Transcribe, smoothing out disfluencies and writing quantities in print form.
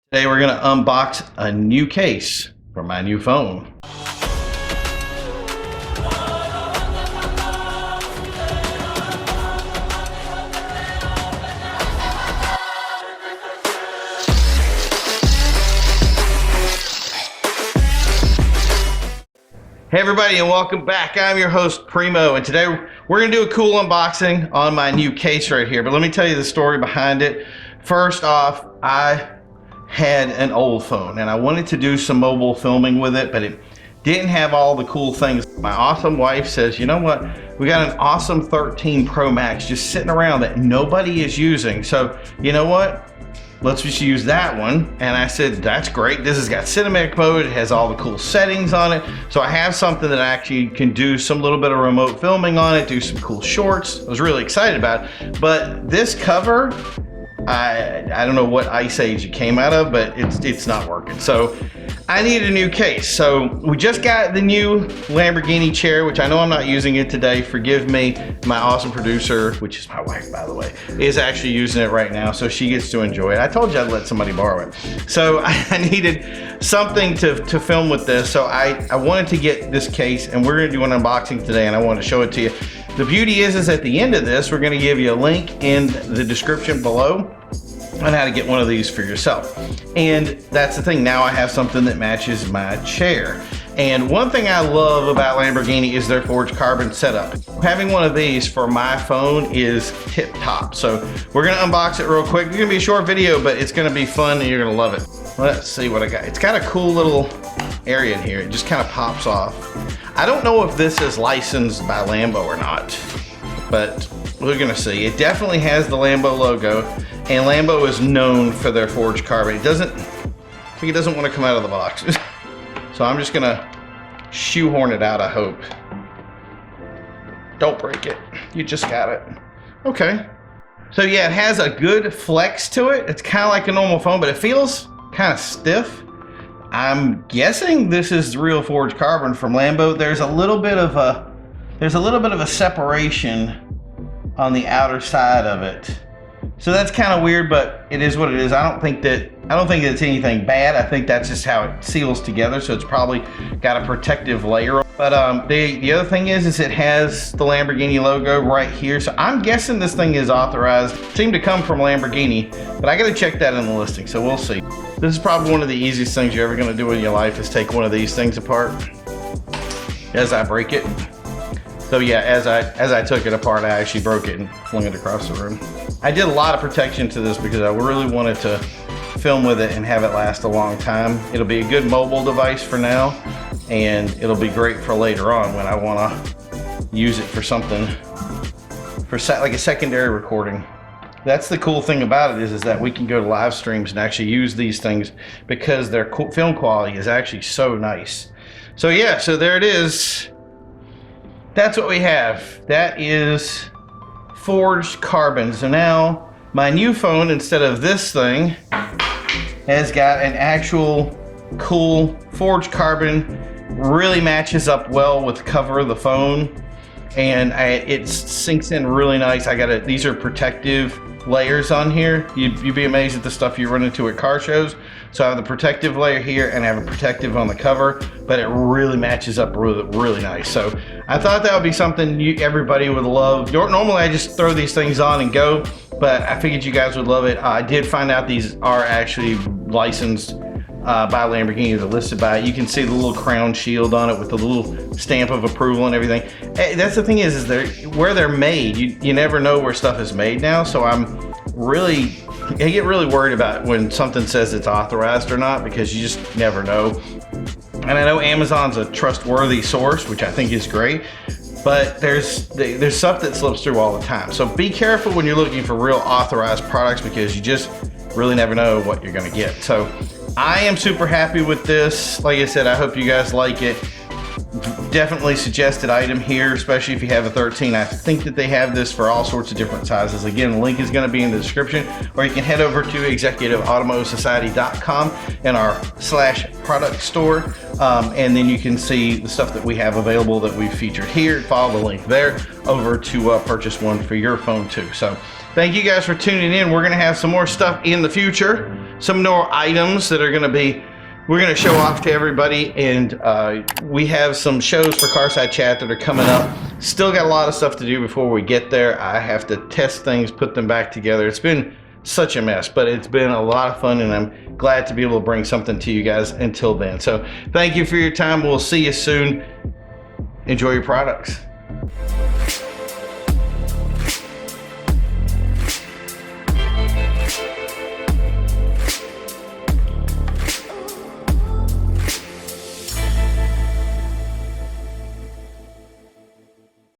Today we're going to unbox a new case for my new phone. Hey everybody, and welcome back. I'm your host Primo, and today we're going to do a cool unboxing on my new case right here. But let me tell you the story behind it. First off, I had an old phone and I wanted to do some mobile filming with it, but it didn't have all the cool things. My awesome wife says, you know what, we got an awesome 13 Pro Max just sitting around that nobody is using, so you know what, let's just use that one. And I said, that's great, this has got cinematic mode, it has all the cool settings on it, so I have something that actually can do some little bit of remote filming on it, do some cool shorts. I was really excited about it. But this cover, I don't know what ice age it came out of, but it's not working. So I need a new case. So we just got the new Lamborghini chair, which I know I'm not using it today. Forgive me. My awesome producer, which is my wife, by the way, is actually using it right now, so she gets to enjoy it. I told you I'd let somebody borrow it. So I needed something to film with this. So I wanted to get this case, and we're gonna do an unboxing today, and I wanted to show it to you. The beauty is at the end of this, we're gonna give you a link in the description below on how to get one of these for yourself. And that's the thing, now I have something that matches my chair. And one thing I love about Lamborghini is their Forged Carbon setup. Having one of these for my phone is tip top. So we're gonna unbox it real quick. It's gonna be a short video, but it's gonna be fun and you're gonna love it. Let's see what I got. It's got a cool little area in here. It just kind of pops off. I don't know if this is licensed by Lambo or not, but we're gonna see. It definitely has the Lambo logo, and Lambo is known for their Forged Carbon. I think it doesn't want to come out of the box. So I'm just gonna shoehorn it out, I hope. Don't break it, you just got it. Okay, so yeah, it has a good flex to it. It's kind of like a normal phone, but it feels kind of stiff. I'm guessing this is real Forged Carbon from Lambo. There's a little bit of a separation on the outer side of it. So that's kind of weird, but it is what it is. I don't think it's anything bad. I think that's just how it seals together. So it's probably got a protective layer. But the other thing is it has the Lamborghini logo right here. So I'm guessing this thing is authorized. It seemed to come from Lamborghini, but I got to check that in the listing. So we'll see. This is probably one of the easiest things you're ever going to do in your life, is take one of these things apart as I break it. So yeah, as I took it apart, I actually broke it and flung it across the room. I did a lot of protection to this because I really wanted to film with it and have it last a long time. It'll be a good mobile device for now, and it'll be great for later on when I want to use it for something, for like a secondary recording. That's the cool thing about it is that we can go to live streams and actually use these things because their film quality is actually so nice. So yeah, so there it is. That's what we have. That is Forged Carbon. So now my new phone, instead of this thing, has got an actual cool Forged Carbon. Really matches up well with the cover of the phone, and it sinks in really nice. These are protective layers on here. You'd be amazed at the stuff you run into at car shows. So I have the protective layer here and I have a protective on the cover, but it really matches up really nice. So I thought that would be something everybody would love. Normally I just throw these things on and go, but I figured you guys would love it. I did find out these are actually licensed by Lamborghini. They're listed by it. You can see the little crown shield on it with the little stamp of approval and everything. Hey, that's the thing is where they're made, you never know where stuff is made now. So I get really worried about when something says it's authorized or not, because you just never know. And I know Amazon's a trustworthy source, which I think is great, but there's stuff that slips through all the time. So be careful when you're looking for real authorized products, because you just really never know what you're gonna get. So I am super happy with this. Like I said, I hope you guys like it. Definitely suggested item here, especially if you have a 13. I think that they have this for all sorts of different sizes. Again, the link is going to be in the description, or you can head over to executiveautomotivesociety.com in our /product store, and then you can see the stuff that we have available that we've featured here. Follow the link there over to purchase one for your phone too. So thank you guys for tuning in. We're going to have some more stuff in the future. some more items that are going to be, we're going to show off to everybody, and we have some shows for Carside Chat that are coming up. Still got a lot of stuff to do before we get there. I have to test things, put them back together. It's been such a mess, but it's been a lot of fun, and I'm glad to be able to bring something to you guys until then. So thank you for your time. We'll see you soon. Enjoy your products.